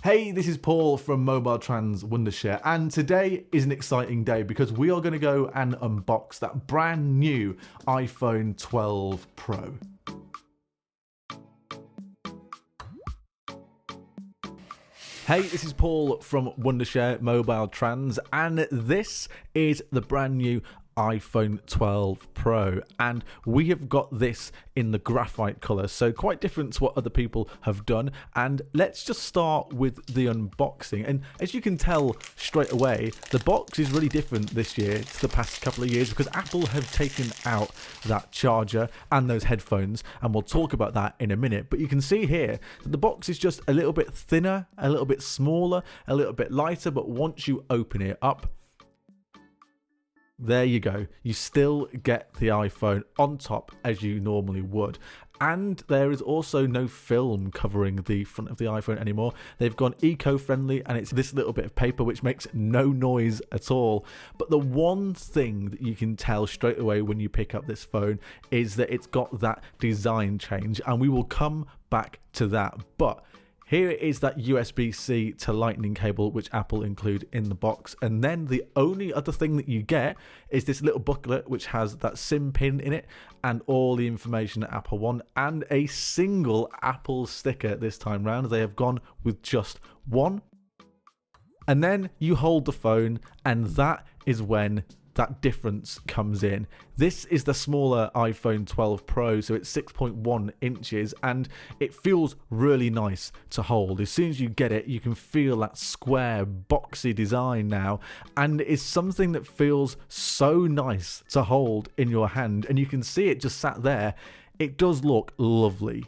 Hey, this is Paul from MobileTrans Wondershare, and today is an exciting day because we are going to go and unbox that brand new iPhone 12 Pro. Hey, this is Paul from Wondershare MobileTrans, and this is the brand new iPhone 12 Pro, and we have got this in the graphite color, so quite different to what other people have done. And let's just start with the unboxing. And as you can tell straight away, the box is really different this year to the past couple of years because Apple have taken out that charger and those headphones, and we'll talk about that in a minute. But you can see here that the box is just a little bit thinner, a little bit smaller, a little bit lighter, but once you open it up, there you go. You still get the iPhone on top as you normally would. And there is also no film covering the front of the iPhone anymore. They've gone eco-friendly, and it's this little bit of paper which makes no noise at all. But the one thing that you can tell straight away when you pick up this phone is that it's got that design change, and we will come back to that. But here is that USB-C to Lightning cable which Apple include in the box, and then the only other thing that you get is this little booklet which has that SIM pin in it and all the information that Apple want, and a single Apple sticker this time round. They have gone with just one. And then you hold the phone, and that is when that difference comes in. This is the smaller iPhone 12 Pro, so it's 6.1 inches, and it feels really nice to hold. As soon as you get it, you can feel that square, boxy design now, and it's something that feels so nice to hold in your hand, and you can see it just sat there. It does look lovely.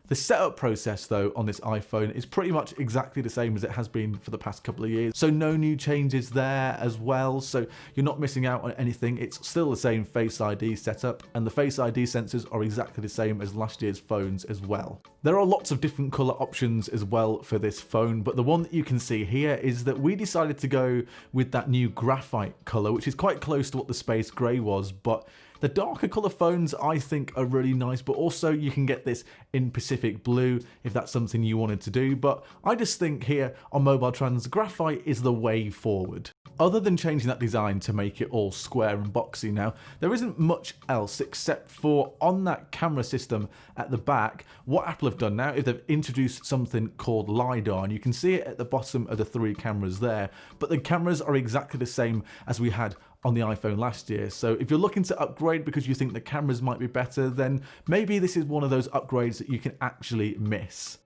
The setup process though on this iPhone is pretty much exactly the same as it has been for the past couple of years, so no new changes there as well, so you're not missing out on anything. It's still the same Face ID setup, and the Face ID sensors are exactly the same as last year's phones as well. There are lots of different colour options as well for this phone, but the one that you can see here is that we decided to go with that new graphite colour, which is quite close to what the space grey was, but the darker colour phones I think are really nice, but also you can get this in Pacific Blue if that's something you wanted to do. But I just think here on MobileTrans, graphite is the way forward. Other than changing that design to make it all square and boxy now, there isn't much else except for on that camera system at the back, what Apple have done now is they've introduced something called LiDAR, and you can see it at the bottom of the three cameras there, but the cameras are exactly the same as we had on the iPhone last year. So if you're looking to upgrade because you think the cameras might be better, then maybe this is one of those upgrades that you can actually miss.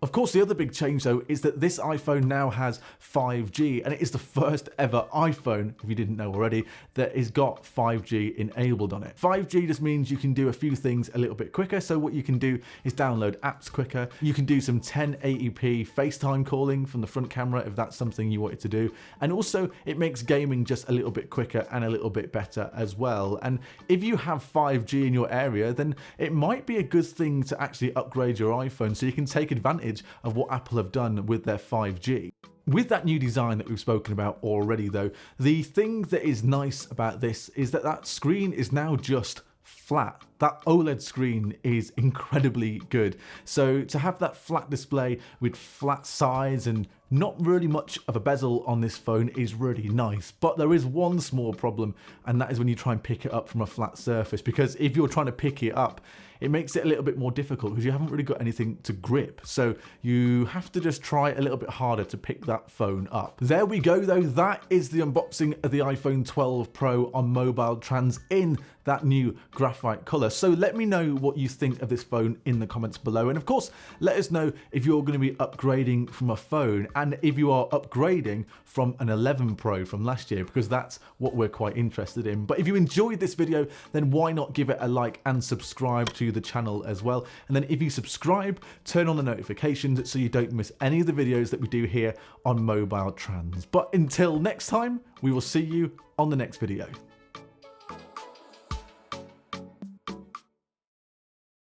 Of course, the other big change though is that this iPhone now has 5G, and it is the first ever iPhone, if you didn't know already, that has got 5G enabled on it. 5G just means you can do a few things a little bit quicker. So what you can do is download apps quicker. You can do some 1080p FaceTime calling from the front camera if that's something you wanted to do. And also it makes gaming just a little bit quicker and a little bit better as well. And if you have 5G in your area, then it might be a good thing to actually upgrade your iPhone so you can take advantage of what Apple have done with their 5G. With that new design that we've spoken about already though, the thing that is nice about this is that that screen is now just flat. That OLED screen is incredibly good. So to have that flat display with flat sides and not really much of a bezel on this phone is really nice. But there is one small problem, and that is when you try and pick it up from a flat surface, because if you're trying to pick it up, it makes it a little bit more difficult because you haven't really got anything to grip. So you have to just try a little bit harder to pick that phone up. There we go though, that is the unboxing of the iPhone 12 Pro on MobileTrans in that new graphite color. So let me know what you think of this phone in the comments below. And of course, let us know if you're going to be upgrading from a phone, and if you are upgrading from an 11 Pro from last year, because that's what we're quite interested in. But if you enjoyed this video, then why not give it a like and subscribe to the channel as well. And then if you subscribe, turn on the notifications so you don't miss any of the videos that we do here on MobileTrans. But until next time, we will see you on the next video.